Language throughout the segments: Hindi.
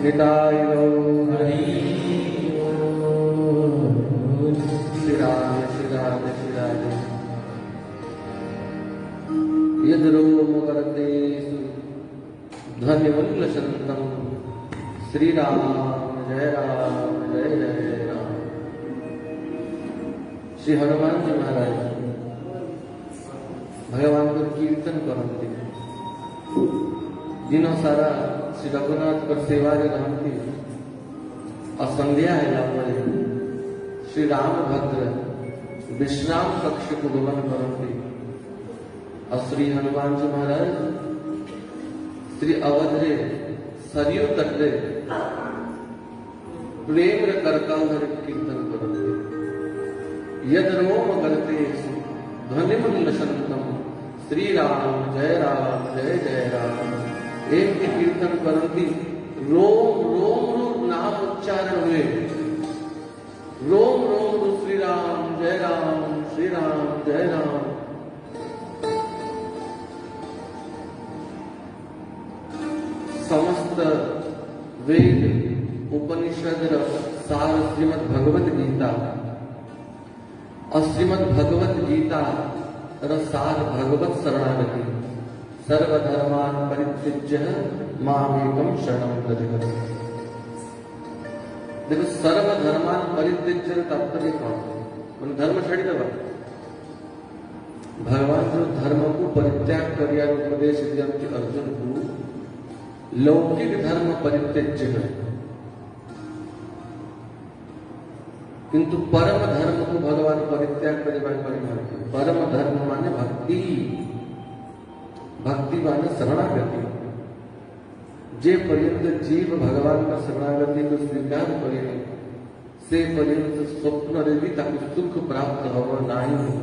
निताय गौर हरि श्री राधे श्री राधे श्री राधे। यद्रोम करते ध्वनिमुल्लसन्तं श्री राम जय राम। श्री हनुमान जी महाराज भगवान को कीर्तन करते दिनों सारा श्री रघुनाथ पर सेवा रहती और संध्या है श्री रामभद्र विश्राम कक्ष को गमन करते और श्री हनुमान जी महाराज श्री अवधरे सरयू तटे प्रेम करकल कीर्तन करते यद रोम करते ध्वनिमुल्लसन्तं श्री राम जय राम। एक कीर्तन करती रोम रोम नाम उच्चारण हुए रोम रोम श्री राम जय राम। समस्त वेद उपनिषद सार श्रीमद् भगवद गीता और श्रीमद् भगवद गीता सार भगवत शरणागति सर्वधर्मान परित्यज्य मामेकं शरणं व्रज। देखो सर्वधर्मान परित्यज्य तात्पर्य कौन धर्म छाड़ी दबा भगवान जो धर्म को परित्याग कर उपदेश दियंती अर्जुन को लौकिक धर्म परित्यज्य है किंतु परम धर्म को भगवान परित्याग करने परम धर्म माने भक्ति माने शरणागति। जे पर्यंत जीव भगवान का शरणागति को स्वीकार करे से पर्यंत स्वप्न रे भी ताकि सुख प्राप्त हो नहीं।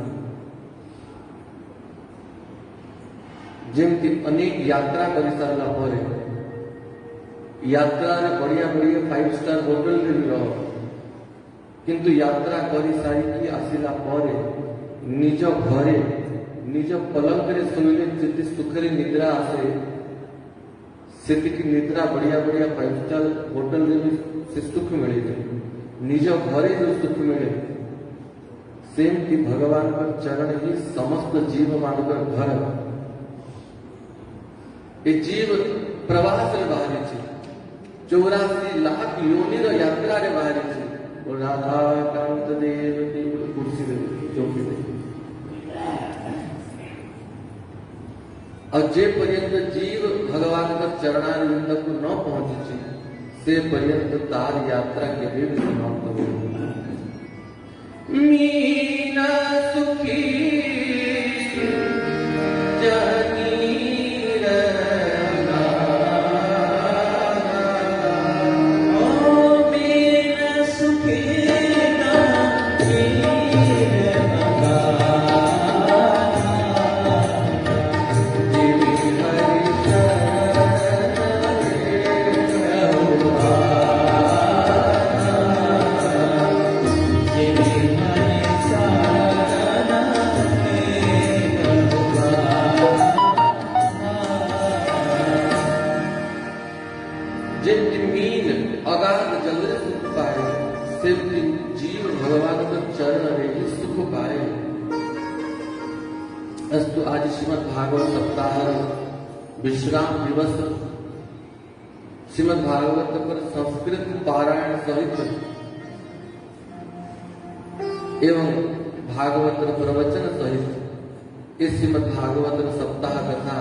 जेमती अनेक यात्रा कर सारा पर यात्रा बढ़िया 5 स्टार होटल रे भी रहो किंतु यात्रा करी सारी आसिला परे निज घरे निज पलंग रे सोइले जिते सुखरे निद्रा आसे सेतिकी निद्रा बढ़िया 5 स्टार होटल रे भी से सुख मिले निज घरे जो सुख मिले सेम की भगवान का चरण ही समस्त जीव मानकर घर। ये जीव प्रवास रे बाहरी छे 84 लाख योनि रो यात्रा रे बाहरी छे और राधा कांत देव की कुर्सी दे चौकी दे और जे पर्यंत जीव भगवान का चरणारविंद को न पहुंचे से पर्यंत तार यात्रा के भी समाप्त हो। मीना सुखी अस्तु आज श्रीमद् भागवत सप्ताह विश्राम दिवस श्रीमद् भागवत पर संस्कृत पारायण सहित एवं भागवत प्रवचन सहित इस श्रीमद् भागवत सप्ताह कथा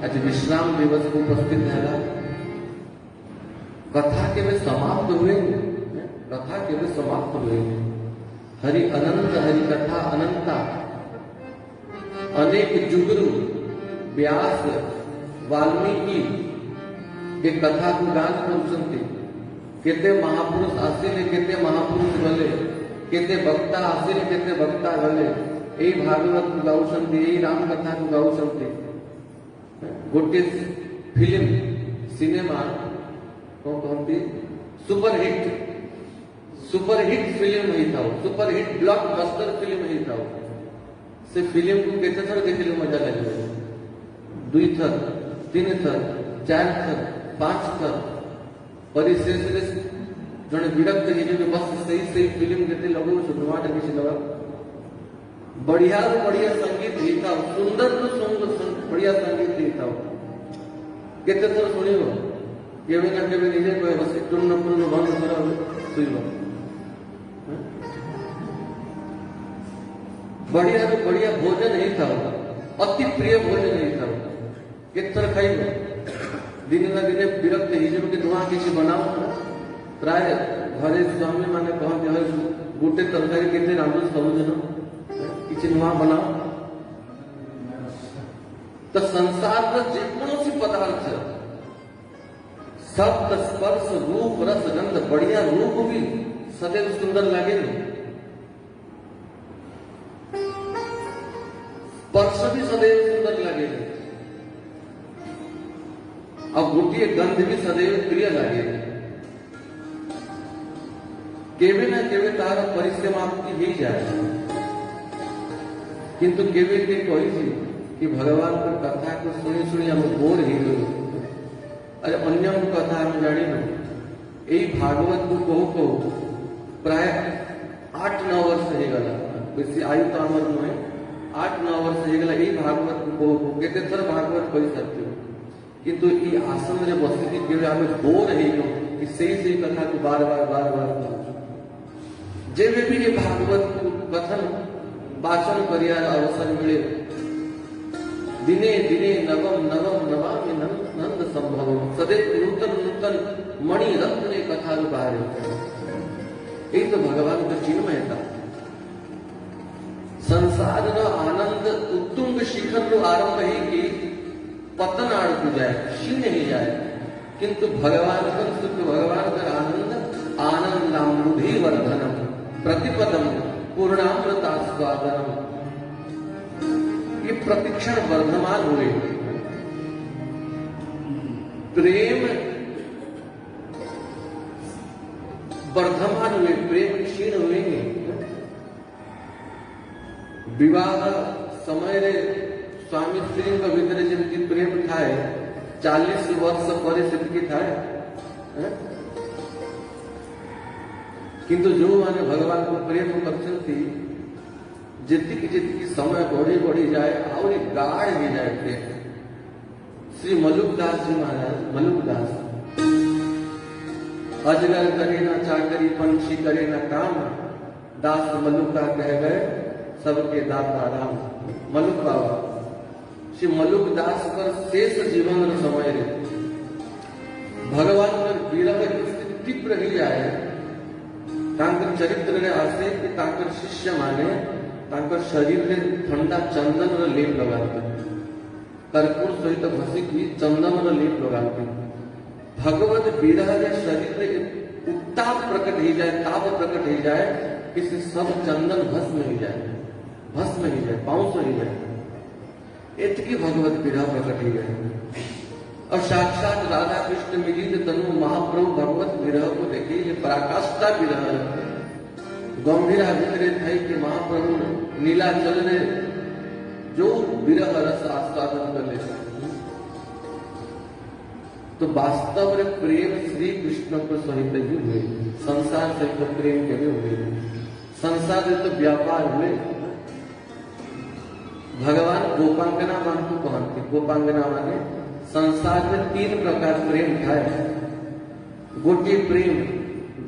आज विश्राम दिवस को उपस्थित है। कथा के वे समाप्त हुए हरि अनंत हरि कथा अनंता अनेक जुगरु व्यास वाल्मीकि के कथा को गान करुछंती केते महापुरुष आसिले केते महापुरुष गले केते वक्ता आसिले केते वक्ता गले एई भागवत को गाउछंती एई राम कथा को गाउछंती गोटे फिल्म सिनेमा को कहती सुपरहिट फिल्म ही था सुपरहिट ब्लॉकबस्टर फिल्म ही था से फिल्म को केते थर देखले मजा लगे 2 थर 3 थर 4 थर 5 थर परिशेष जड़े विरक्त हो बस सही फिल्म के लगो नुआटे किसी लगा बढ़िया बढ़िया संगीत होता सुंदर बढ़िया संगीत होता केते थर शुणव केवे ना केवे निजे कहे बस टूर्ण पूर्ण बंद कर शुभ बढ़िया बढ़िया भोजन ही था अति प्रिय भोजन ही था केतर खाइब दिन ना दिन विरक्त हो कि नुआ किसी बनाओ प्राय घरे स्वामी माने कहते गोटे तरकारी केते रांधु सबुदिन किसी नुआ बनाओ तो संसार जेकोसी पदार्थ शब्द स्पर्श रूप रस गंध बढ़िया रूप भी सदैव सुंदर लगे स्पर्श भी सदैव सुंदर लगे अब गोटे गंध भी सदैव प्रिय लगे केवे ना केवे तार परिसमाप्ति ही जाए किंतु केवे के कही कि भगवान को कथा को शुणी शुणी हम बोर ही गलु अरे अन्य कथा हम जानी यही भागवत को कहू कहू प्राय 8-9 वर्ष हो गला बेसी आयु तो आमर नुहे 8-9 वर्ष हो गला यही भागवत को कहू कहू केते थर भागवत कही सकते किंतु ये आसन रे बसी केवे आम बोर हो गो कि सही कथा को बार बार जेबे भी ये भागवत कथन वाचन करियार अवसर मिले दिने दिने नवम नवम नवामि नंद संभव सदैव नूतन नूतन मणि रत्न कथा बाहर यही तो भगवान का चिन्मयता संसार नो आनंद उत्तुंग शिखर नो आरंभ ही कि पतन आड़कू जाए क्षीण ही जाए किंतु भगवान का सुख भगवान का आनंद आनंदामृधि वर्धनम प्रतिपदम पूर्णामृतास्वादनम ये प्रतिक्षण वर्धमान हुए प्रेम वर्धमान हुए प्रेम क्षीण हुएंगे विवाह समय रे स्वामी स्त्री भीतर जमी प्रेम थाए 40 वर्ष पर से थाए किंतु जो माने भगवान को प्रेम करते जी समय बढ़ी बढ़ी जाए और गाढ़ भी जाए प्रेम श्री मलुकदास जी महाराज मलुकदास अजगर करे ना चाकरी पंछी करे ना काम दास मलुका कह गए सबके दाता राम मलुक बाबा श्री मलुकदास पर शेष जीवन समय रे भगवान पर विरह स्थिति तीव्र ही जाए तांकर चरित्र रे आसे कि तांकर शिष्य माने तांकर शरीर रे ठंडा चंदन रो लेप लगाते कर्पूर सहित घसीकी चंदन रो लेप लगाते भगवत विरह रे शरीर रे उत्ताप प्रकट ही जाए ताप प्रकट ही जाए किसी सब चंदन भस्म ही जाए पांच ही जाए इतकी भगवत विरह प्रकट ही जाए और साक्षात राधा कृष्ण मिलित तनु महाप्रभु भगवत विरह को देखिए ये पराकाष्ठा विरह गंभीर भितरे थई कि महाप्रभु नीलाचल ने जो विरह रस आस्वादन कर ले तो वास्तव में प्रेम श्री कृष्ण को सहित ही हुए संसार सहित प्रेम के भी हुए संसार में तो व्यापार हुए भगवान गोपांगना मान को कहते गोपांगना माने संसार में 3 प्रकार प्रेम थाए गोटे प्रेम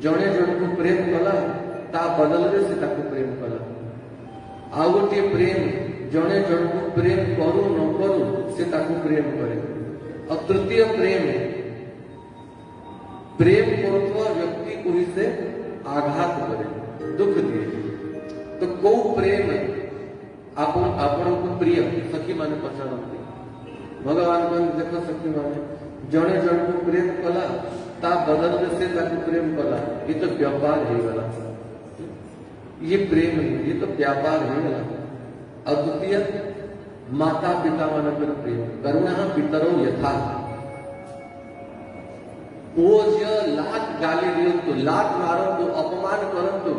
जड़े जन को प्रेम कला ता बदल रे से ताको प्रेम कला आ गोटे प्रेम जड़े जन को प्रेम करू न करू से ताको प्रेम करे और तृतीय प्रेम करथवा व्यक्ति को ही से आघात करे दुख दिए तो को प्रेम आपण को प्रिय सखी माने पछाड़ती भगवान को देख सखी माने जड़े जन को प्रेम कला ता बदल से ताको प्रेम कला ये तो व्यापार हो गला ये प्रेम नहीं ये तो व्यापार हो गला और द्वितीय माता पिता मान प्रेम करुणा पितरो यथा पूज्य लाख गाली दियंतु लाख मारंतु अपमान करंतु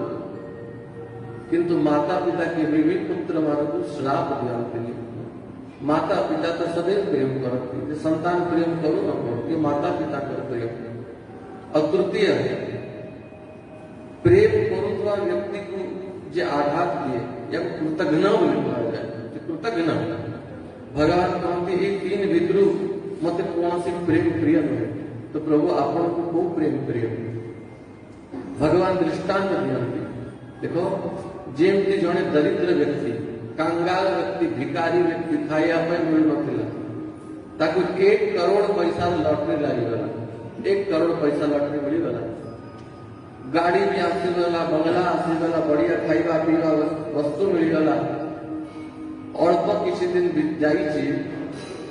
किंतु माता पिता के विविध पुत्र मानकु श्राप दियंतु माता पिता तो सदैव प्रेम करती संतान प्रेम करो न करो ये माता पिता कर प्रेम और तृतीय प्रेम करुवा व्यक्ति को जे आघात दिए या कृतघ्न बोली जाए कृतघ्न भगवान कहते ये तीन भितर मत कौन सी प्रेम प्रिय नुहे तो प्रभु आपण को खूब प्रेम प्रिय भगवान दृष्टांत दियंती देखो जेमती जड़े दरिद्र व्यक्ति कांगाल व्यक्ति भिकारी व्यक्ति खाया मिल ना 1 करोड़ पैसा लॉटरी लगीगला 1 करोड़ पैसा लॉटरी मिलगला गाड़ी भी आसीगला बंगला आसीगला बढ़िया खाइबा पीवा वस्तु मिलगला अल्प किसी दिन जाइए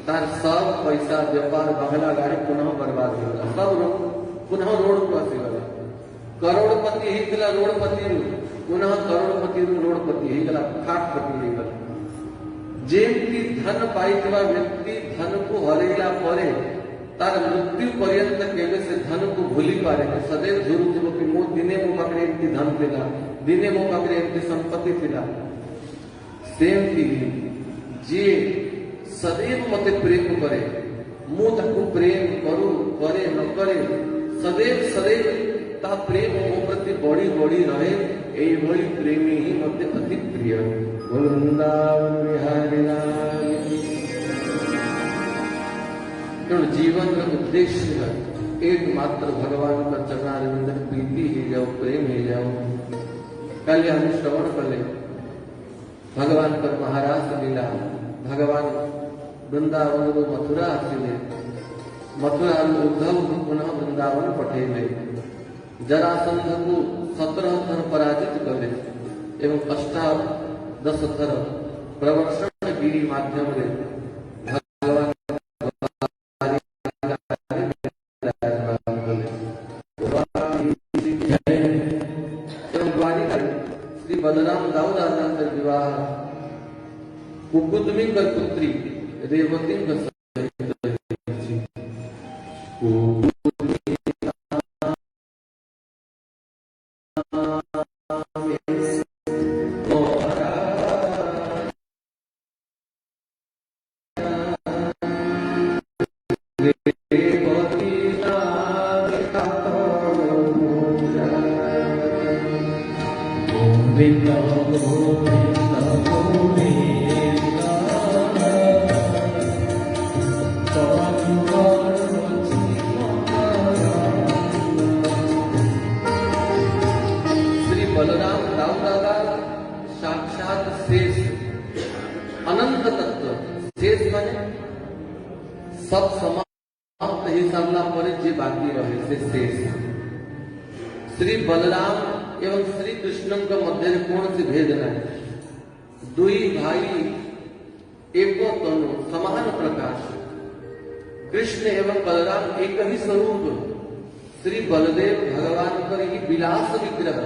तार सब पैसा व्यापार बंगला गाड़ी पुनः बर्बाद होगा सब पुनः रोड को आसीगला करोड़पति ही रोडपति पुनः करोड़पति रोडपति ही खाटपति ही जेमती धन पाइथिबा व्यक्ति धन को हरैला परे तार मृत्यु पर्यंत केवे से धन को भूली पारे सदैव झुरुथिबो कि मो दिने मो पाखरे एमती धन थिला दिने मो पाखरे एमती संपत्ति थिला सेमती जे सदैव मते प्रेम करे मो ताकू प्रेम करू करे न करे सदैव सदैव ता प्रेम मो प्रति बड़ी बड़ी रहे एई भली प्रेमी ही मते अति प्रिय वृंदावन विहारी तेणु जीवन का उद्देश्य है एकमात्र भगवान का चरणारविंद प्रीति ही जाओ प्रेम ही जाओ कल हम श्रवण कले भगवान पर महाराज लीला भगवान वृंदावन मथुरा आसिले मथुरा उद्धव पुनः वृंदावन पठेले जरासंध को 17 थर पराजित कले एवं 18-10 थर प्रवर्षण गिरी माध्यम रे भगवान श्री बलराम दाऊद आनंद विवाह कुकुदमी कर पुत्री रेवती सब समाप्त ही सामना पर जे बाकी रहे से शेष श्री बलराम एवं श्री कृष्ण के मध्य कौन सी भेद नहीं दुई भाई एको तनु समान प्रकाश कृष्ण एवं बलराम एक ही स्वरूप श्री बलदेव भगवान पर ही विलास विग्रह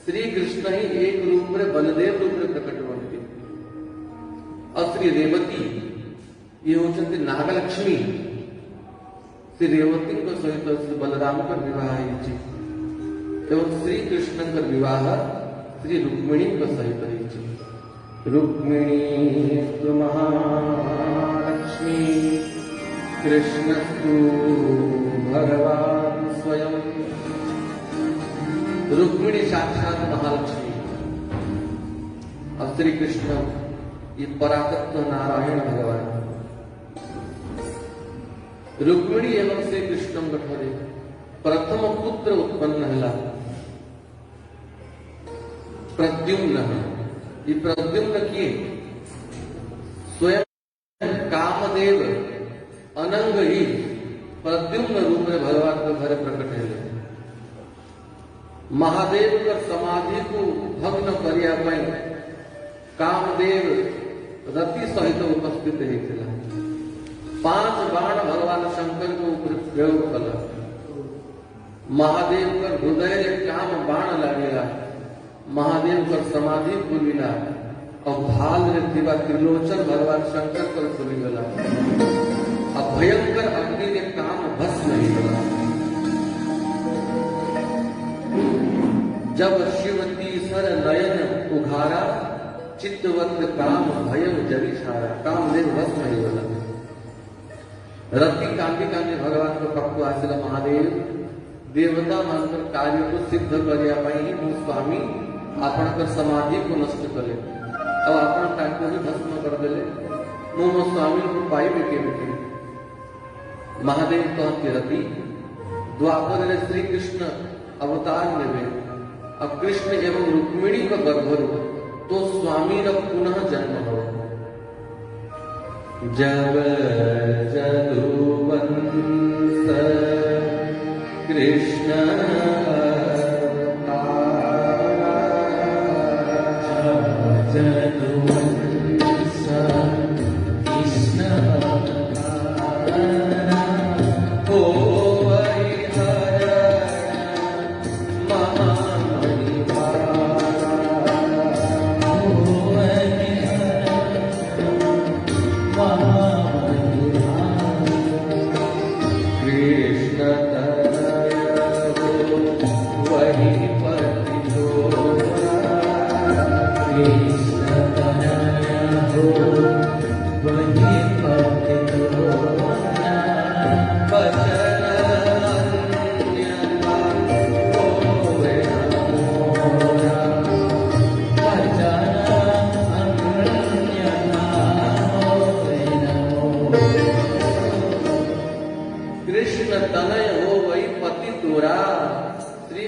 श्री कृष्ण ही एक रूप में बलदेव रूप में प्रकट बनते और श्री रेवती ये होती नागलक्ष्मी श्री रेवती को सहित श्री बलराम का विवाह एवं श्री कृष्ण का विवाह श्री रुक्मिणी को सहित रुक्मिणी तु महालक्ष्मी कृष्णस्तु भगवान स्वयं रुक्मिणी साक्षात महालक्ष्मी और श्री कृष्ण ये परातत्व नारायण भगवान रुक्मिणी एवं श्री कृष्ण गठरे प्रथम पुत्र उत्पन्न है प्रद्युम्न ये प्रद्युम्न किए स्वयं कामदेव अनंग ही प्रद्युम्न रूप में भगवान के घर प्रकट है महादेव का समाधि को भग्न करिया कामदेव रति सहित उपस्थित होता 5 बाण भगवान शंकर को प्रयोग कला महादेव का हृदय काम बाण लगेगा महादेव का समाधि खुलिला और भाल रे दिवा त्रिलोचन भगवान शंकर कर खुली गला अब भयंकर अग्नि के काम भस्म नहीं गला जब शिवती सर नयन उघारा चित्तवत काम भयम जरी छाया कामदेव भस्म नहीं गला रति कांदी कांदी भगवान को पक्को आसिला महादेव देवता मानकर कार्य को सिद्ध करने ही मो स्वामी आपणकर समाधि को नष्ट कले अब आपण ताको ही भस्म कर देले मो मो स्वामी को पाइबे केमिति महादेव कहते रति द्वापर रे श्री कृष्ण अवतार नेबे अब कृष्ण एवं रुक्मिणी का गर्भरु तो स्वामी र पुनः जन्म हो जब जदुवंश कृष्ण जदुवंश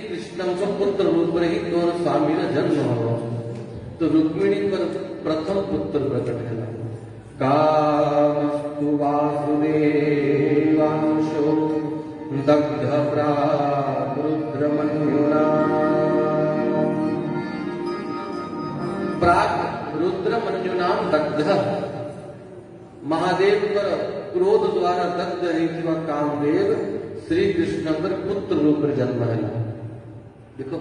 कृष्ण हो पुत्र रूप ही तोर स्वामी जन्म हो तो रुक्मिणी पर प्रथम पुत्र प्रकट है कामस्तु वासुदेवांशो दग्ध रुद्रमन्युना प्राग रुद्रमन्युनाम दग्ध महादेव पर क्रोध द्वारा दग्ध है कामदेव श्री कृष्ण पर पुत्र रूप जन्म है। देखो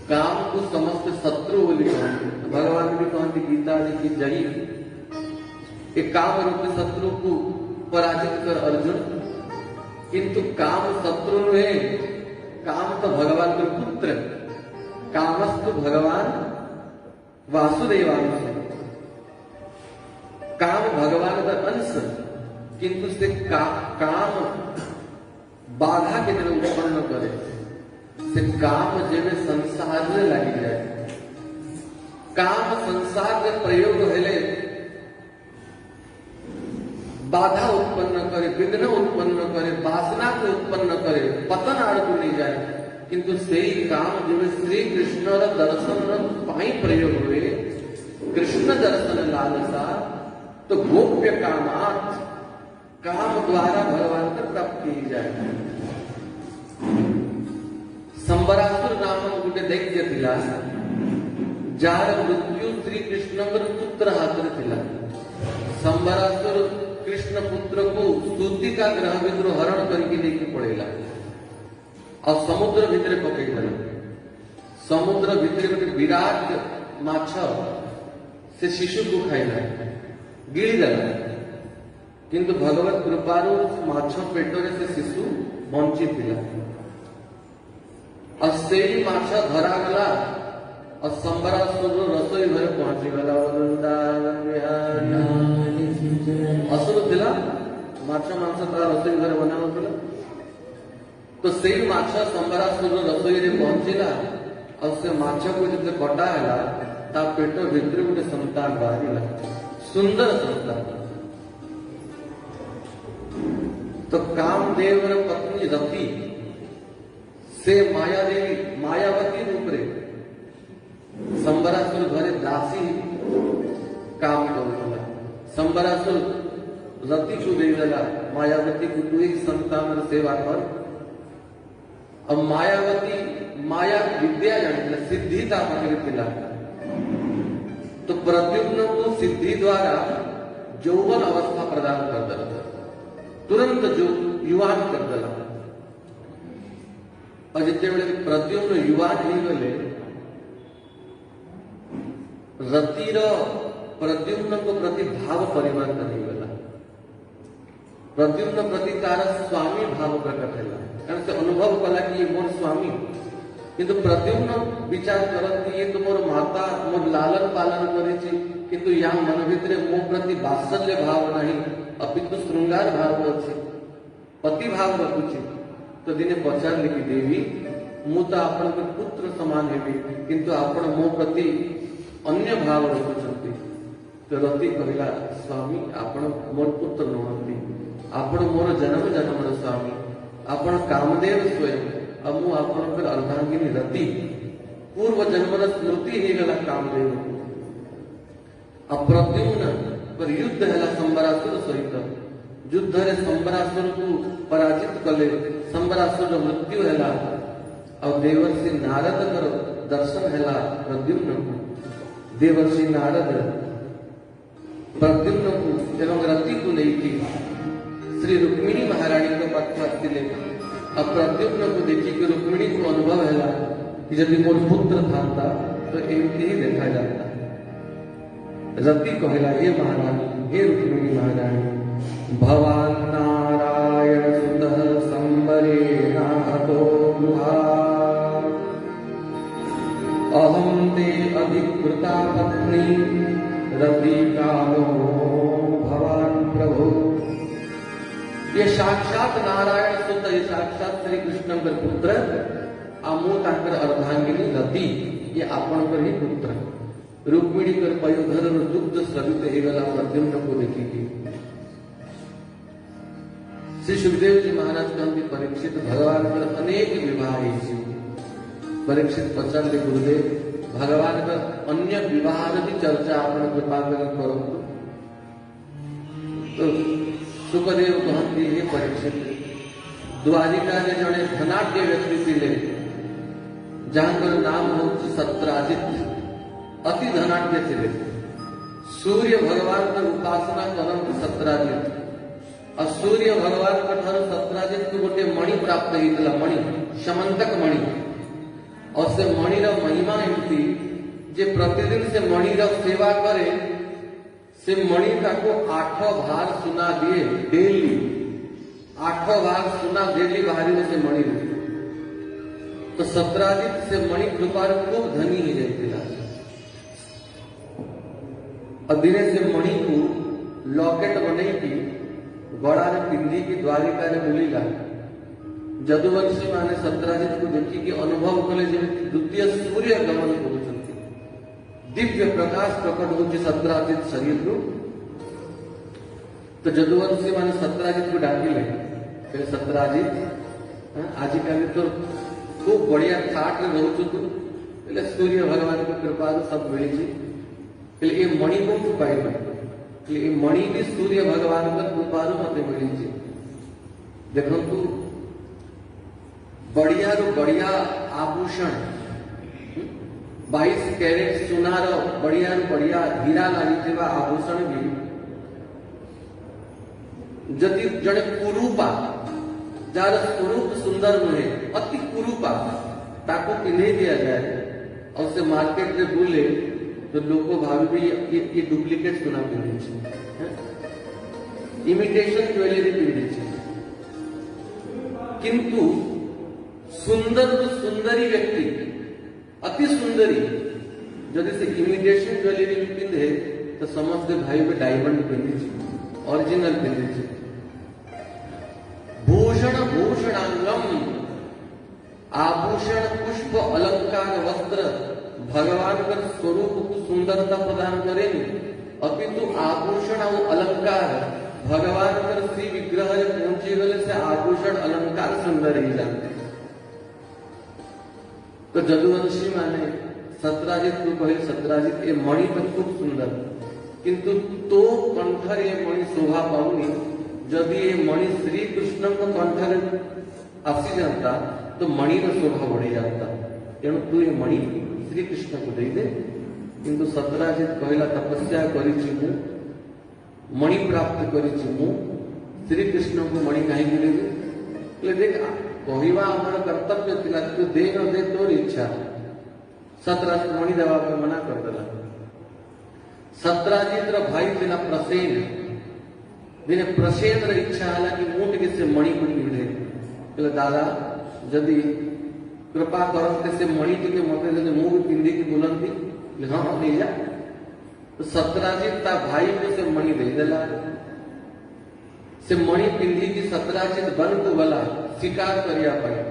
काम को समस्त शत्रु बोली कहते भगवान भी कहते गीता की जही एक काम रूप शत्रु को पराजित कर अर्जुन किंतु काम शत्रु नुहे काम तो भगवान के पुत्र कामस्तु भगवान वासुदेवांश काम भगवान का अंश किंतु से काम बाधा के तरह उत्पन्न करे से काम जेवे संसार में लगी जाए काम संसार के प्रयोग हेले बाधा उत्पन्न करे विघ्न उत्पन्न करे वासना को उत्पन्न करे पतन आड़कू नहीं जाए किंतु से ही काम जेवे श्री कृष्ण दर्शन पाई प्रयोग हुए कृष्ण दर्शन लालसा तो गोप्य कामात काम द्वारा भगवान को प्राप्त की जाए। संबरासुर नामक गोटे दैत्य थिला जार मृत्यु श्री कृष्ण पुत्र हाथ थिला संबरासुर कृष्ण पुत्र को सूती का ग्रह भितर हरण करके लेके पड़ेगा और समुद्र भितर पकड़ समुद्र भितर गोटे विराट माछ से शिशु को खाइला गिड़ी देला किंतु भगवत कृपारू माछ पेटरे से शिशु बंची थिला और से ही माछ धरा गला और संबरासुर रसोई घर पहुंची गला असुर थिला माछ मांस तार रसोई घर बना नथिला तो से ही माछ संबरासुर रसोई रे पहुंचीला और से माछ को जब कटा हैला ता पेट भीतर गोटे संतान बाहरिला सुंदर संतान तो कामदेव पत्नी रति से मायादेवी मायावती रूप रे संबरासुर घरे दासी काम करूला संबरासुर रति को देला मायावती को तू ही संतान सेवा कर अब मायावती माया विद्या जानी सिद्धि ता पकड़ थिला तो प्रद्युम्न को सिद्धि द्वारा यौवन अवस्था प्रदान कर देला तुरंत जो युवान कर देला और जिते बेले प्रद्युम्न युवान ही गले रतिर प्रद्युम्न को प्रति भाव परिवर्तन ही गला प्रद्युम्न प्रति तार स्वामी भाव प्रकट है कारण से अनुभव कला कि ये मोर स्वामी किंतु प्रद्युम्न विचार करती ये तो मोर माता मोर लालन पालन करे किंतु यहाँ मन भितर मो प्रति वात्सल्य भाव नहीं अपितु श्रृंगार भाव अच्छे पति भाव रखुचे तो दिने पचारे कि देवी मु तो आपण पुत्र समान हेबी किंतु आपण मो प्रति अन्य भाव रखुଛନ୍ତି। तो रति कहला स्वामी आपण मोर पुत्र नहंती, आपण मोर जन्म जन्मर स्वामी, आपण कामदेव स्वयं, अब मु आपण अर्धांगिनी रति पूर्व जन्मर स्मृति हे गला कामदेव। अप्रद्युम्न पर युद्ध है संबरासुर सहित, युद्ध रे संबरासुर को पराजित कले, संबरासुर मृत्यु है और देवर्षि नारद कर दर्शन है प्रद्युम्न को। देवर्षि नारद प्रद्युम्न को एवं रति को लेकर श्री रुक्मिणी महारानी के पाख आते और प्रद्युम्न को देखी कि रुक्मिणी को अनुभव है कि यदि मोर पुत्र था तो एमती ही देखा जाता। रति कहला हे महारानी, हे रुक्मिणी महारानी, भवान नारायण सुतः संबरेणाहतो गुहा, अहम ते अधिकृता पत्नी रति कामो भवान प्रभु। ये साक्षात नारायण सुत, ये साक्षात श्री कृष्ण का पुत्र आमो ताकर अर्धांगिनी रति, ये आपण पर ही पुत्र। रुक्मिणी कर पयोधर दुग्ध स्रवित हेगला प्रद्युम्न को देखी। श्री सुखदेव जी महाराज कहते परीक्षित भगवान पर अनेक विवाह है। परीक्षित पचारे गुरुदेव भगवान का अन्य विवाह की चर्चा आपण कृपा करो। तो सुखदेव कहते हे परीक्षित, द्वारिका ने जड़े धनाढ़ व्यक्ति थे जहां नाम हूँ सत्राजित, अति धनाढ़ थे। सूर्य भगवान का उपासना करते सत्राजित और सूर्य भगवान का ठार सत्राजित को गोटे मणि प्राप्त होता, मणि समंतक मणि। और से मणिर महिमा एमती जे प्रतिदिन से मणिर सेवा करे, से मणि को 8 भार सुना दिए डेली, 8 भार सुना डेली बाहरी से मणि। तो सत्राजित से मणि कृपार खूब धनी ही जाता। और दिने से मणि को लॉकेट बने की गड़ा ने पिंधी की द्वारिका ने बुलीला। जदुवंशी माने सत्राजित को देखी कि अनुभव कले द्वितीय सूर्य गमन करुछंती, दिव्य प्रकाश प्रकट होची सत्राजित शरीर को। तो जदुवंशी माने सत्राजित को डाकिले, फिर सत्राजित आजिकाली तो खूब बढ़िया ठाट में रहूछु, એટલે सूर्य भगवान की कृपा सब मिली छी। એટલે એ મણિ બહુ છુપાઈ ગઈ, એટલે એ મણિ भी सूर्य भगवान का कृपा मते मिली छी। देखंतु बढ़िया रो बढ़िया आभूषण 22 कैरेट सुनार बढ़िया रो बढ़िया हीरा लागी आभूषण भी जदि जड़े कुरूपा जार स्वरूप सुंदर नुहे, अति कुरूपा ताको पिन्हे दिया जाए और से मार्केट में बुले तो लोग भावी भी ये डुप्लीकेट सुना पिंधे, इमिटेशन ज्वेलरी पिंधे। किंतु सुंदर तो सुंदरी व्यक्ति अति सुंदरी जदि से इमिटेशन ज्वेलरी पिंधे तो समझते भाई पे डायमंड पिंधे, ओरिजिनल पिंधे। भूषण भूषणांगम, आभूषण पुष्प अलंकार वस्त्र भगवान का स्वरूप को सुंदरता प्रदान करें, अपितु आभूषण और अलंकार भगवान का श्री विग्रह पहुंचे गले से आभूषण अलंकार सुंदर ही जाते। तो जदुवंशी माने सत्राजित को कहे, सत्राजित ये मणि तो खूब सुंदर, किंतु तो कंठर ये मणि शोभा पाऊनी। जदि ये मणि श्री कृष्ण को कंठर आसी जाता तो मणि का शोभा बढ़ी जाता, तेणु तू ये मणि श्री कृष्ण को दे दे। किंतु सत्राजित कहला तपस्या करिछि मु, मणि प्राप्त करिछि मु, श्री कृष्ण को मणि कहीं देबे? देख कहवा हमर कर्तव्य थिला, तू दे न दे तोर इच्छा। सत्राजित मणि देवा पे मना कर देला। सत्राजित रो भाई थिला प्रसेन, दिने प्रसेन रो इच्छा हला कि मूट के से मणि को पिंधे। कहले दादा जदि कृपा करते से मणि टिके मते जदि मु भी पिंधी की बुलंदी, हाँ ले जा। तो सत्राजित ता भाई को से मणि दे देला। से मणि पिंधी की सत्राजित बन को गला, शिकार करिया पाए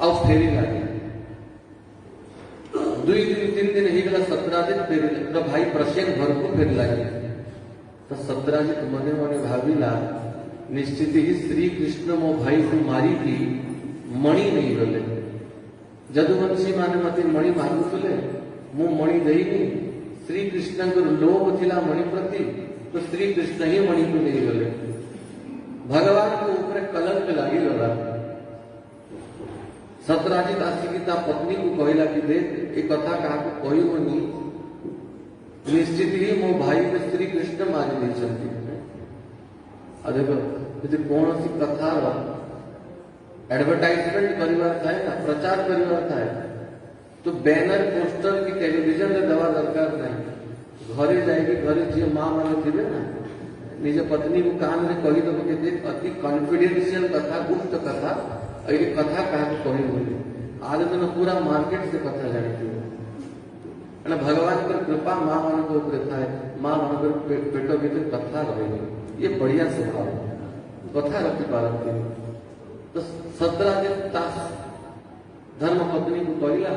और फेरी लगे 2 दिन 3 दिन ही गला सत्राजित फेरी तो भाई प्रसेन घर को फेर लगे तो सत्राजित मने मने भाविला निश्चित ही श्री कृष्ण मो भाई को मारी थी मणि नहीं गले जदुवंशी माने मते मणि मागुले मु मणि देनी श्री कृष्ण को लोभ थिला मणि प्रति तो श्री कृष्ण ही मणि को नहीं गले भगवान को ऊपर कलंक लगी गला सत्राजित आसिकी ता पत्नी को कहला कि देख एक कथा कहा को कहबनी निश्चित ही मो भाई को श्री कृष्ण मारी देछंती आ देखो यदि कौन सी कथा एडवर्टाइजमेंट करिवार थाए ना प्रचार करिवार थाए तो बैनर पोस्टर की टेलीविजन रे दवा दरकार नहीं घरे जाएगी घरे जे मां माने थिबे ना निज पत्नी को कान रे कहि दबो के देख अति कॉन्फिडेंशियल कथा गुप्त कथा ए कथा कहा को कहि बोली आज तो पूरा मार्केट से कथा जानी अने भगवान की कृपा मां मान को ऊपर थाए मां मान को पेटो भीतर कथा रही ये बढ़िया स्वभाव कथा रखी पारती तो 17 दिन तास धर्म पत्नी को कहला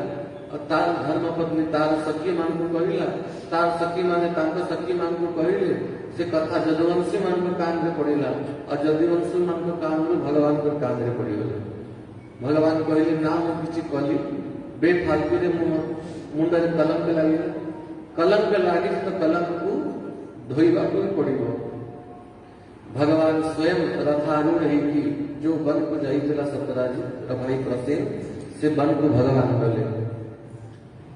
और तार धर्म पत्नी तार सखी मान को कहला तार सखी माने तांको सखी मान को कहले से कथा जदुवंशी मान को कान रे पड़िला और जदुवंशी मान को कान रे भगवान को कान रे पड़िगले भगवान कहले ना मु किछि कहली बेफालतू रे मुंडा रे कलंक लागी तो कलंक को धोइबा को पड़िबो भगवान स्वयं रथारूढ़ है कि जो वन को जाइला सतराजी भाई प्रसेन से वन को भगवान गले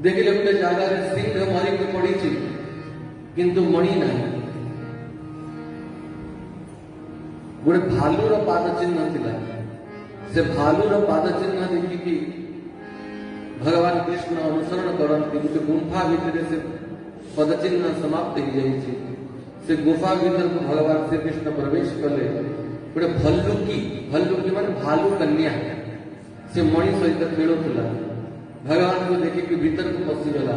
देखिले गोटे जगार सिंह मरी के पड़ी किंतु मणि नहीं गोटे भालूर पाद चिन्ह थिला से भालूर पाद चिन्ह देखिकी भगवान कृष्ण अनुसरण करती गोटे गुंफा भितर से पद चिन्ह समाप्त हो जाइए से गुफा भीतर को भगवान श्री कृष्ण प्रवेश कले गोटे भल्लुकी मान भालू कन्या से मणि सहित खेलुला भगवान को देखी कि भीतर को पशिगला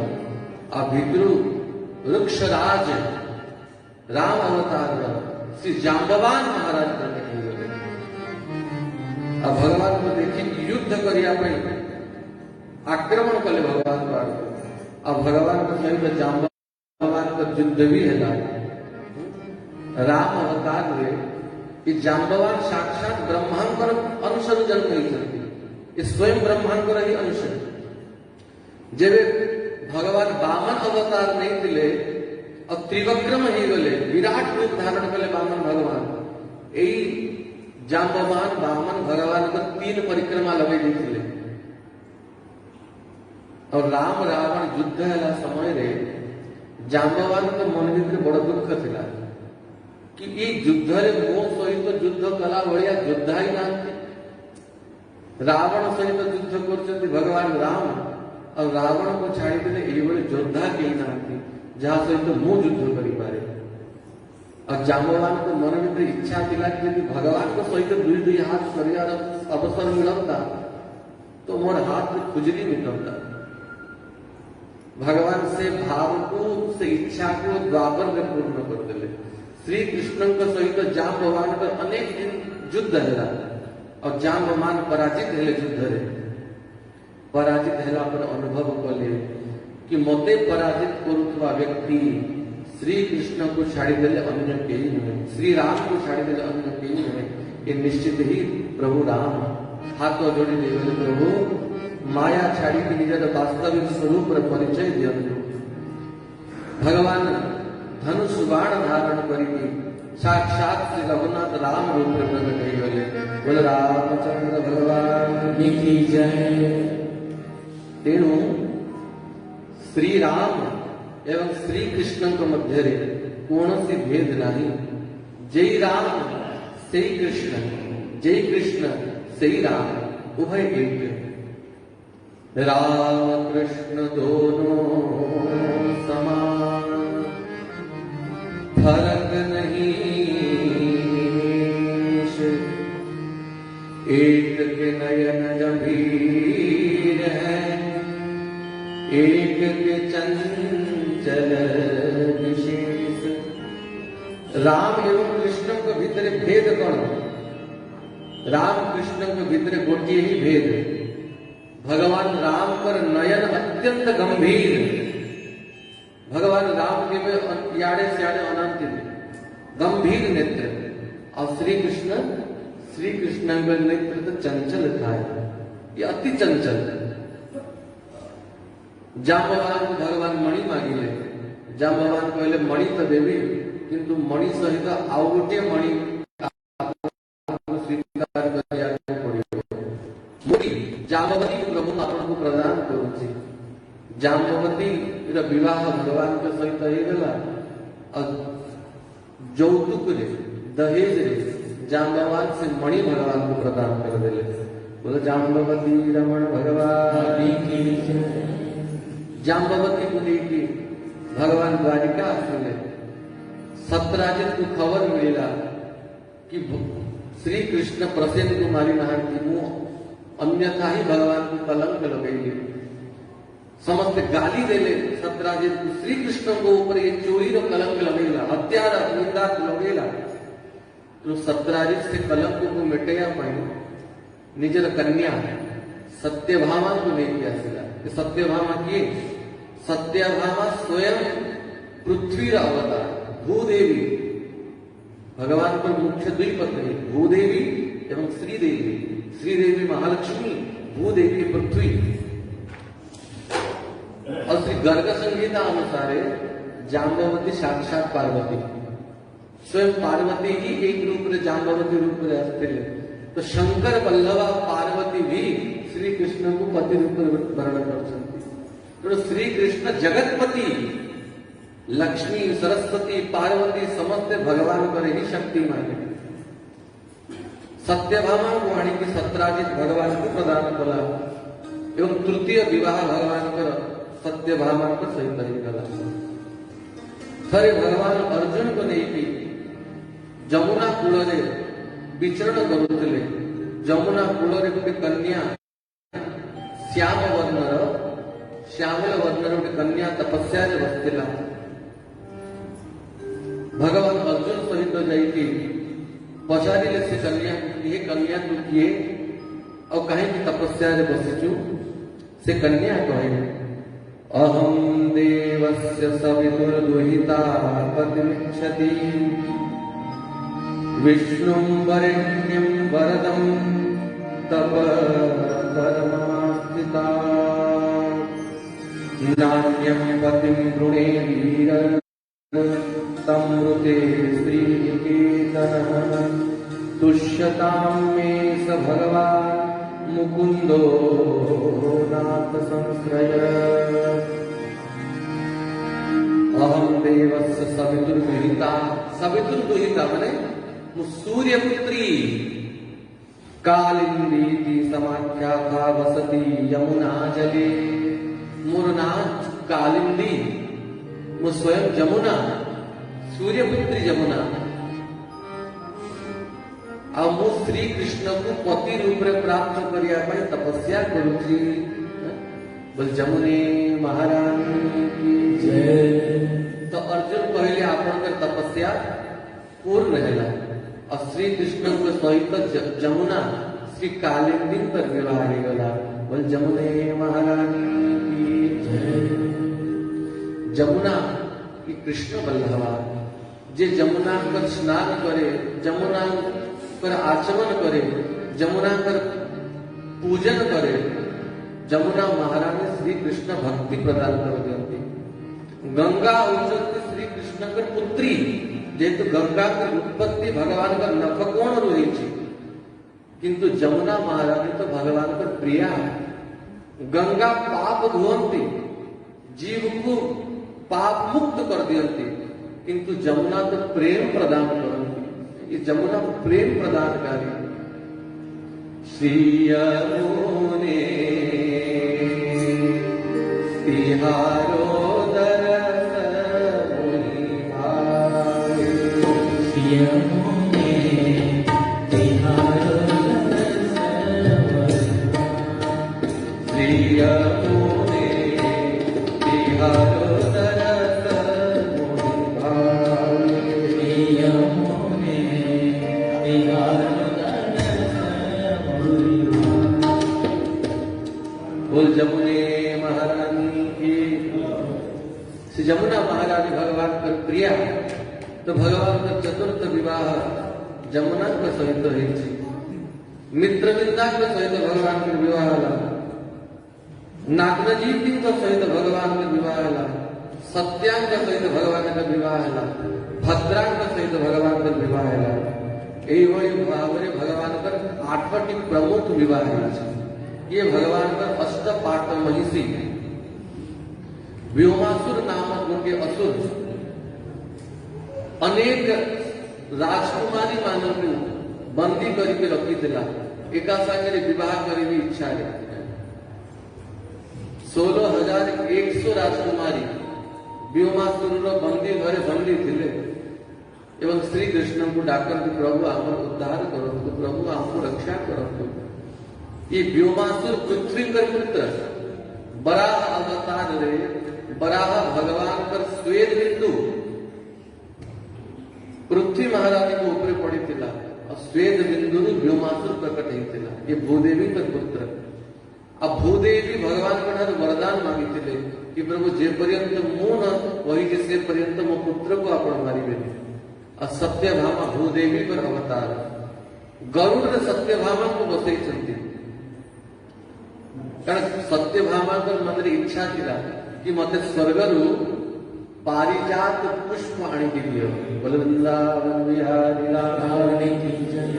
आ भितर वृक्षराज राम अवतार श्री जाम्बवान महाराज गले आ भगवान को देखी कि युद्ध करिया आक्रमण कले भगवान को आ भगवान को सहित जाम्बवान का युद्ध भी है राम अवतार रे कि जाम्बवान साक्षात ब्रह्मांकर अंश जन्म होती स्वयं ब्रह्मांकर ही अंश जेबे भगवान वामन अवतार नहीं थिले और त्रिवक्रम ही गले विराट रूप धारण कले वामन भगवान यही जाम्बवान वामन भगवान को 3 परिक्रमा लगे देथिले और राम रावण युद्ध है समय रे जाम्बवान को मन भीतर बड़ दुख थिला कि ये युद्ध रे मो सहित युद्ध कला भलिया योद्धा ही ना रावण सहित युद्ध करछन्ति भगवान राम और रावण को छाड़ी देले ये बड़े योद्धा के ना जहां सहित मो युद्ध करि पारे और जाम्बवान को मन में इच्छा थिला कि यदि भगवान को सहित दुई हाथ करियार अवसर मिलता तो मोर हाथ में खुजली मिटता भगवान से भाव को से इच्छा को द्वापर में पूर्ण कर देले श्री कृष्ण को सहित जाम्बवान का अनेक दिन युद्ध है और जाम्बवान पराजित है युद्ध रे पराजित है पर अनुभव कले कि मते पराजित करुवा व्यक्ति श्री कृष्ण को छाड़ी देले अन्य केही नहीं श्री राम को छाड़ी देले अन्य केही नहीं ये निश्चित ही प्रभु राम हाथ जोड़ी देले प्रभु माया छाड़ी के निजर वास्तविक स्वरूप परिचय दियंतु भगवान धनुष बाण धारण करी साक्षात श्री रघुनाथ राम रूप में प्रकट हो गए बोल रामचंद्र भगवान की जय तेणु श्री राम एवं श्री कृष्ण के मध्य रे कौन सी भेद नहीं जय राम से कृष्ण जय कृष्ण से राम उभय एक राम कृष्ण दोनों समान फर्क नहीं एक के नयन गंभीर है एक के चंचल विशेष राम एवं कृष्ण के भीतर भेद कौन राम कृष्ण के भीतर गोटे ही भेद, भगवान राम पर नयन अत्यंत गंभीर, भगवान राम के में याड़े स्याड़े अनंत गंभीर नेत्र, और श्री कृष्ण के नेत्र तो चंचल था, ये अति चंचल। जाम्बवान को भगवान मणि मांगिले, जाम्बवान कहले मणि तो देवी, किंतु मणि सहित आउ गोटे मणि स्वीकार करिया पड़ियो। जाम्बवती प्रभु आपको प्रदान करुछि, जाम्बवती विवाह भगवान के सहित हो गला, और जौतुक रे दहेज रे जाम्बवान से मणि भगवान को प्रदान कर देले। बोले जाम्बवती रमण भगवान की। जाम्बवती को लेके भगवान द्वारिका आसिले, सत्यराजित को खबर मिला कि श्री कृष्ण प्रसेन को मारी नहांती, मु अन्यथा ही भगवान को कलंक लगेगी। समस्त गाली देले सत्यराजित को, श्री कृष्ण को ऊपर ये चोरी रो कलंक लगेगा, हत्या निंदा लगेगा। तो सत्यराजित से कलंक को मिटेया पाई निजर कन्या सत्यभामा को लेके आसिला। सत्यभामा किए? सत्यभामा स्वयं पृथ्वी अवतार भूदेवी, भगवान पर मुख्य दुई पत्नी भूदेवी एवं श्रीदेवी। श्रीदेवी महालक्ष्मी, भूदेवी पृथ्वी। और श्री गर्ग संहिता अनुसार जाम्बवती साक्षात पार्वती, स्वयं पार्वती ही एक रूप में जाम्बवती रूप में आते। तो शंकर बल्लभा पार्वती भी श्री कृष्ण को पति रूप में वर्ण कर सकती। तो श्री कृष्ण जगतपति, लक्ष्मी सरस्वती पार्वती समस्त भगवान पर ही शक्ति माने। सत्यभामा को आनी की सत्यराजित भगवान को प्रदान कला, एवं तृतीय विवाह भगवान कर सत्यभामा को सहित ही कला। थरे भगवान अर्जुन को नहीं जमुना कूल विचरण करुले, जमुना कूल गोटे कन्या श्यामल वर्णर गोटे कन्या तपस्या बसला। भगवान अर्जुन सहित जाइए पचारे से कन्या, ये कन्या तू किए और कहीं की तपस्या बसीचु। से कन्या कहे अहम देवस्य सवितुर्दुहिता पतिमिच्छति विष्णुं वरेण्यं वरदं तप परमास्थिता नान्यं पतिं वृणे वीर तमृते श्रीनिकेतनः तुष्यतां मे स भगवान् मुकुंदो नाथ संश्रय। अहम देवस्य सवितुर्दुहिता, सवितुर्दुहिता माने सूर्यपुत्री कालिंदी समाख्याता वसति यमुना जले। मोर नाम कालिंदी, वो स्वयं जमुना, सूर्यपुत्री जमुना। आ मु श्री कृष्ण को पति रूप में प्राप्त करिया पाई तपस्या करूची। बोल जमुने महारानी की जय। तो अर्जुन कहले आपनकर तपस्या पूर्ण हैला, और श्री कृष्ण को सहित जमुना श्री कालिंदी पर विवाह गला। बोल जमुने महारानी की जय। जमुना की कृष्ण बल्लभा, जे जमुना पर स्नान करे, जमुना पर आचमन करे, जमुना पर पूजन करे, जमुना महारानी श्री कृष्ण भक्ति प्रदान कर दियंती। गंगा उच्चते श्री कृष्ण कर पुत्री, जेतु गंगा की उत्पत्ति भगवान का नखकोण रही, किंतु जमुना महारानी तो भगवान का प्रिया। गंगा पाप धुवंती, जीव को पाप मुक्त कर दियंती, किंतु जमुना तो प्रेम प्रदान करती। ये जमुना प्रेम प्रदानकारी। श्री यमुने तिहारो दरस मुनि भाई। श्री यमुने तिहारो दरस श्री यमुने तिहारो दरस मुनि भाई। श्री यमुने तिहारो दरस बोल जमुने महारानी की। श्री जमुना महारानी भगवान कर प्रिया, तो भगवान का चतुर्थ विवाह जमुना सहित होइछि। मित्रविंदा सहित भगवान के विवाह है, नागनजीवी सहित भगवान के विवाह है, सत्यांग सहित भगवान का विवाह है, भद्रांग सहित भगवान का विवाह है। यही भाव में भगवान का 8टी प्रमुख विवाह है। ये भगवान का अष्टपाट महिषी व्योमासुर नामक उनके असुर अनेक राजकुमारी मानव को बंदी करके रखी थिला, एका संगे विवाह करने इच्छा है। 16,100 राजकुमारी व्योमासुर बंदी घरे बंदी थिले एवं श्री कृष्ण को डाकते प्रभु आम उद्धार करतु, प्रभु आम रक्षा करतु। ये व्योमासुर पृथ्वी कर पुत्र बराह अवतार रे बराह भगवान पर श्वेत बिंदु पृथ्वी महारानी को ऊपर पड़ी थिला और श्वेत बिंदु व्योमासुर प्रकट होता। ये भूदेवी का पुत्र। अब भूदेवी भगवान को वरदान मांगी थे कि प्रभु जे पर्यंत मु न वही से पर्यंत मो पुत्र को आपण मारिबे। और सत्यभामा भूदेवी पर अवतार गरुड़ सत्यभामा को बसई छंती, कारण सत्यभामा को मन इच्छा थिला कि मते स्वर्गरु पारिजात पुष्प आनी दियो। बोले वृंदावन बिहारी रानी की जय।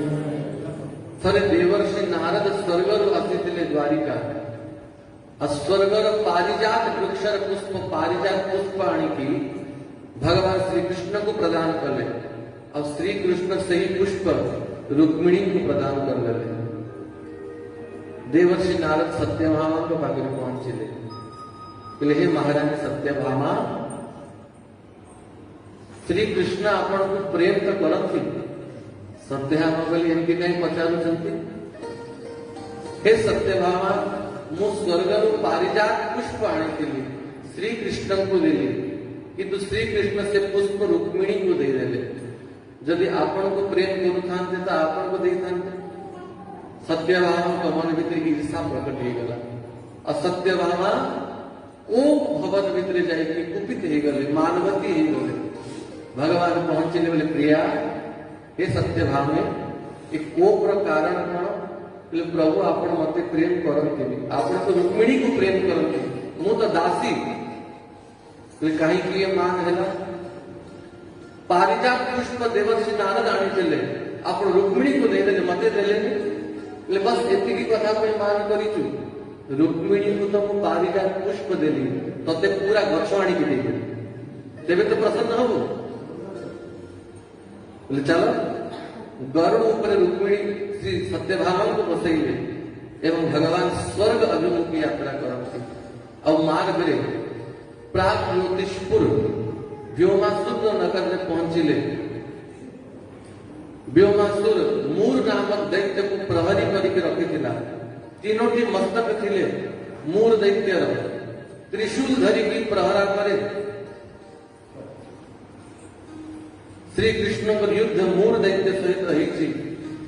थरे देवर्षि नारद स्वर्गरु आसीथिले द्वारिका और स्वर्गर पारिजात वृक्षर पुष्प पारिजात पुष्प आनी की भगवान श्री कृष्ण को प्रदान कर ले और श्री कृष्ण से ही पुष्प रुक्मिणी को प्रदान कर ले। देवर्षि नारद सत्यभामा के पागे पहुंचे बोले हे महारानी सत्यभामा, श्री कृष्ण आपण को प्रेम तो करती। सत्यभामा बोली इनकी कहीं पचारू। हे सत्यभामा, मु स्वर्ग पारिजात पुष्प आने के लिए श्री कृष्ण को देली, किंतु श्री कृष्ण से पुष्प रुक्मिणी को दे देले। यदि आपण को प्रेम करूथांते तो आपण को देथांते। सत्यभामा को मन भीतर ईर्षा प्रकट हो गला और सत्यभामा ओ भवन भीतर जाइए कुपित हो गले, मानवती हो गले। भगवान पहुंचे बोले प्रिया हे सत्यभामे एक कोपर कारण कौन? बोले प्रभु आपण मते प्रेम करते, आपण तो रुक्मिणी को प्रेम करते, मु तो दासी। तो कहीं की ये मान है पारिजात पुष्प देवर्षि नारद आनी चले आपण रुक्मिणी को दे देले मते देले ले बस एतिकी कथा पे मान करिछु। रुक्मिणी को तो मु पारिजात पुष्प देली तते पूरा गछ आनी के देबे, तेबे तो प्रसन्न हबो। बोले चलो गरुड़ ऊपर रुक्मिणी श्री सत्यभामा को बसैले एवं भगवान स्वर्ग अभिमुखी यात्रा करते। और मार्ग रे प्राग ज्योतिषपुर व्योमासुर नगर में पहुंचिले। व्योमासुर मूर नामक दैत्य को प्रहरी करके रखी थिला। तीनोटी मस्तक थिले मूर दैत्य त्रिशूल धरी की प्रहरा करे। श्री कृष्ण को युद्ध मूर दैत्य सहित रही।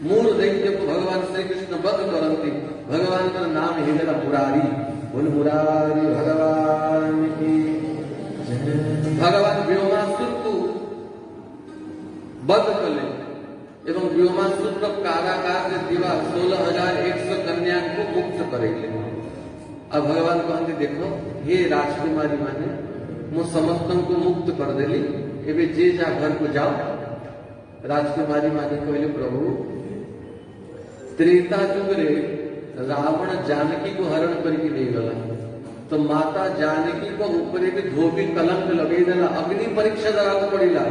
मूर दैत्य को भगवान श्री कृष्ण वध करती। भगवान का नाम हिला मुरारी। बोल मुरारी भगवान की। भगवान व्योमासुर को वध कले एवं व्योमासुर का कारागार से दिवा 16,100 कन्या को मुक्त करेंगे। अब भगवान कहते देखो हे राजकुमारी माने मु समस्त को मुक्त कर देली, एबे जे जा घर को जाओ। राजकुमारी माने कहले प्रभु त्रेता युग रे रावण जानकी को हरण करके ले गला, तो माता जानकी को ऊपर भी धोबी कलंक लगे देला, अग्नि परीक्षा दराक पड़िला।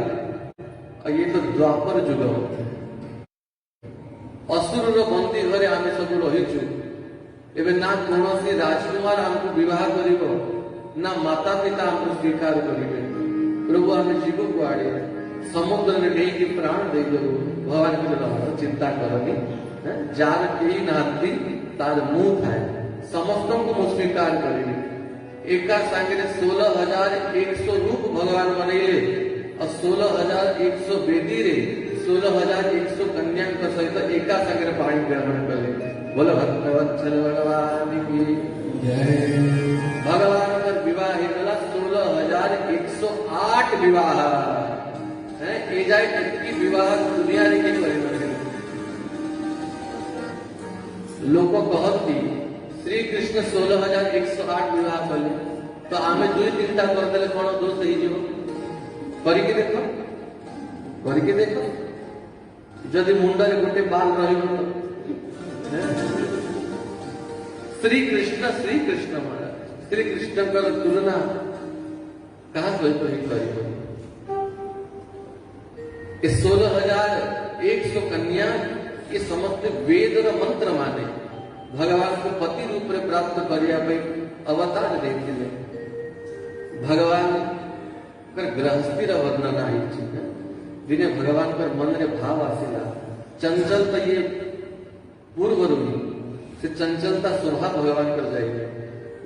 और ये तो द्वापर युग असुर बंदी घरे आमे सब रहीचु। एबे ना कौन राजकुमार हमको विवाह करिवो ना माता पिता हमको स्वीकार करिवे। प्रभु आमे जीव को आड़े समुद्र में नहीं की प्राण दे दो। भगवान की चिंता करनी जार के नाती तार मुंह थाए समस्तों को मु स्वीकार करेंगे। एका सांगे 16,100 रूप भगवान बनैले और 16,100 बेदी रे 16,100 कन्या सहित एका संगे पाणी ग्रहण करे। बोलो भक्तवत्सल भगवान की भगवान का विवाह ହେଇଗଲା 16,108 विवाह है। ए जाए इतनी विवाह दुनिया रे के करे लोक कहती श्री कृष्ण 16,108 विवाह कले तो आमे 2-3टा करदेले कौन दोष ही जीव करके देखो जदि मुंडरे गोटे बाल रहिबो श्री कृष्ण महाराज श्री कृष्ण तुलना कहा सहित ही कर 16,100 कन्या ये समस्त वेदर मंत्र माने भगवान को पति रूप में प्राप्त करने अवतार देखिले भगवान गृहस्थी वर्णन आई दिने भगवान पर मन रे भाव आसिला चंचल तो ये पूर्व से चंचलता स्वभाव भगवान कर जाइए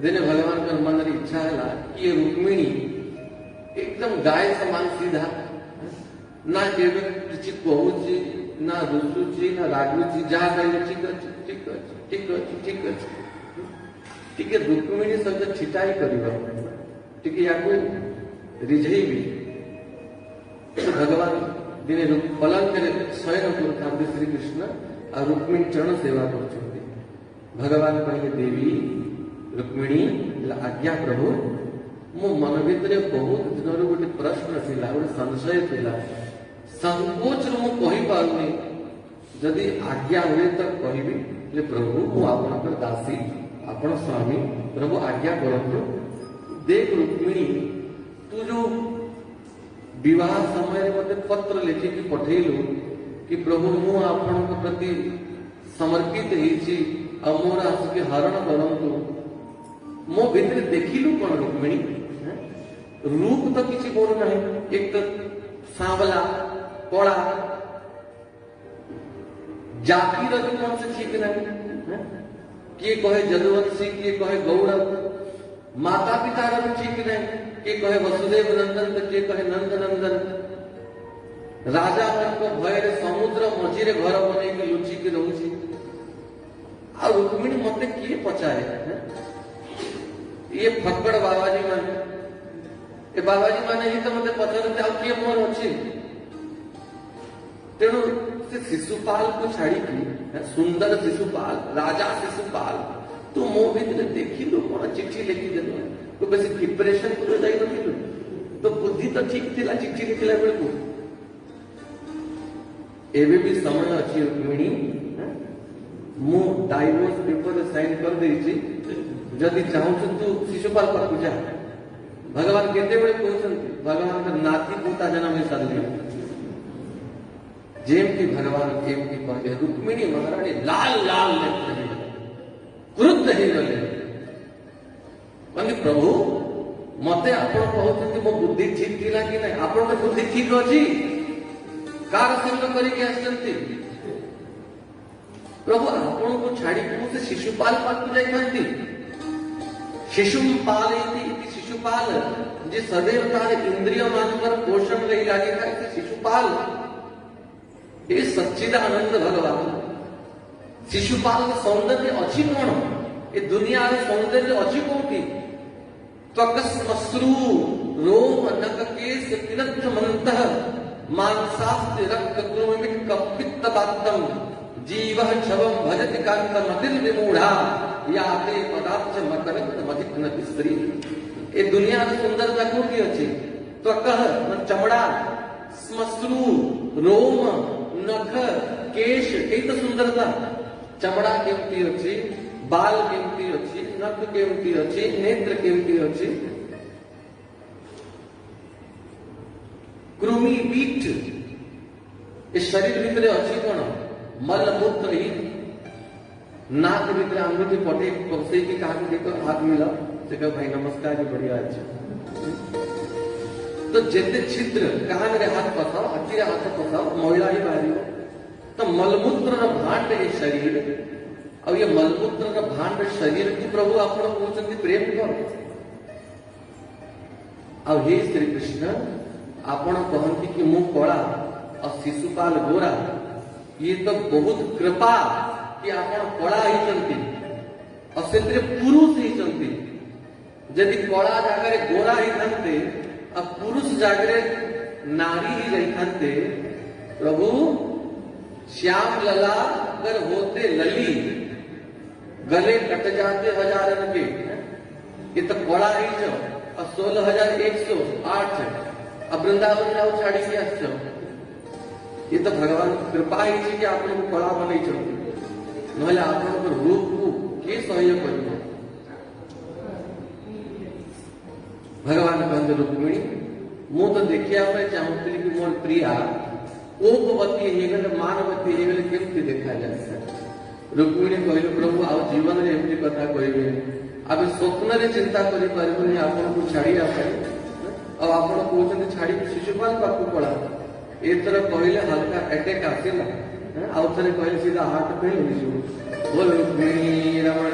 दिने भगवान का मन री इच्छा है कि ये रुक्मिणी एकदम गाय समान सीधा ना केवे किसी कहूची ना रुचुची ना रागुची जहाँ कहे ठीक रुक्मिणी सहित छिटाई करवा टिके याकू रिझेई भी तो भगवान दिने पलंग शयन कर श्री कृष्ण और रुक्मिणी चरण सेवा कर भगवान कहले देवी रुक्मिणी आज्ञा प्रभु मो मन भीतर बहुत दिन गोटे प्रश्न थिला गोटे संशय थिला संकोच मु कहि पारुनी जदि आज्ञा हुए तो कहबी ले प्रभु मु आपनकर दासी आपण स्वामी प्रभु आज्ञा करंतु देख रुक्मिणी तू जो विवाह समय मते पत्र लिखिकी पठेलु कि प्रभु मु आपनक प्रति समर्पित हेछि और मोर आसिके हरण करंतु मो भीतर देखिलु कौन रुक्मिणी रूप तो किसी बोल नहीं एक तो सांवला कड़ा जाति रवि कौन से ठीक नहीं किए कहे जदुवंशी किए कहे गौड़ माता पिता रवि ठीक नहीं किए कहे वसुदेव नंदन तो किए कहे नंद नंदन राजा मन को भय समुद्र मझीरे घर बने के लुचि के रहूची और रुक्मिणी मत किए पचाए ये फक्कड़ बाबाजी माने ये बाबाजी माने ही तो मत पचारते आउ किए मोर अच्छी तेणु से शिशुपाल को छाड़ी की सुंदर शिशुपाल राजा शिशुपाल तू मो भीतर देखिलु कौन चिट्ठी लिखी देलु तो बेसी प्रिपरेशन को जाई नथिलु तो बुद्धि तो ठीक थिला चिट्ठी लिखिला बेल को एबे भी समय अच्छी रुक्मिणी मु डाइवोर्स पेपर साइन कर देछि जदि चाहूँ तू शिशुपाल पाखु जा भगवान केते बेले कहउछन्ति भगवान का नाती पोता जन्म में साधु जेम की भगवान केम की कहले रुक्मिणी महारानी लाल लाल नेत्र क्रुद्ध हे गले माने प्रभु मते आपण कहउछन्ति मो बुद्धि ठीक थिला कि नै आपण तो बुद्धि ठीक अछि कार संग करी के आछन्ति प्रभु आपण को छाड़ी से शिशुपाल पाखु जाई थांती शिशुपाल शिशुपाल जे सदैव तार इंद्रिय मानकर पोषण रही लागे था शिशुपाल ये सच्चिदानंद भगवान शिशुपाल के सौंदर्य अच्छी कौन ये दुनिया रे सौंदर्य अच्छी कौटी त्वकस्मश्रु रोम नक केश पिनत्थ मंतः मांसास्ति रक्त कृमिक कपित्त बात्तम जीवः छवम भजति कांतम अतिल विमूढ़ा याते पदार्थ मकरंद मधिकनति स्त्री ए दुनिया रे सुंदरता कोठी अछि त्वकः चमड़ा श्मश्रु रोम नख केश एई तो सुंदरता चमड़ा केमती अछि बाल केमती अछि नख केमती अछि नेत्र केमती अछि कृमि पीठ ए शरीर भीतर अछि कोन मल मूत्र ही नाक भीतर अंगूठी पटे पसे की कहा देखो हाथ मिला से कहो भाई नमस्कार जी बढ़िया अच्छे तो जेते छिद्र कान रे हाथ पसाओ अति रे हाथ पसाओ महिला ही बाहरी तो मलमूत्र रा भांड ए शरीर और ये मलमूत्र रा भांड शरीर की प्रभु आपण कहउछन्ति प्रेम कर और हे श्री कृष्ण आपण कहंती कि मु कला और शिशुपाल गोरा ये तो बहुत कृपा कि आपण कला ही और से पुरुष ही जदि कला जगह गोरा ही थाते और पुरुष जगह नारी ही जाते प्रभु श्याम लला अगर होते लली गले कट जाते हजारन के ये तो कला ही जो और 16,108 अब वृंदावन जाओ छाड़ी के आस ये तो भगवान कृपा ही कि आप कला बन ना आप रूप को किए सहयोग कर भगवान कहते रुक्मिणी मु तो देखिया चाहूली कि मोर प्रिया ओपवती हो मानवती हो केमती देखा जाए रुक्मिणी कहले प्रभु आ जीवन में एमती कथा कहे आम स्वप्न चिंता करें आपको छाड़ी आप कहते छाड़ी शिशुपाल पाक पड़ा एथर कहले हल्का अटैक आसला आउ थे कहले सीधा हार्ट फेल हो बोल रुक्मिणी रमण।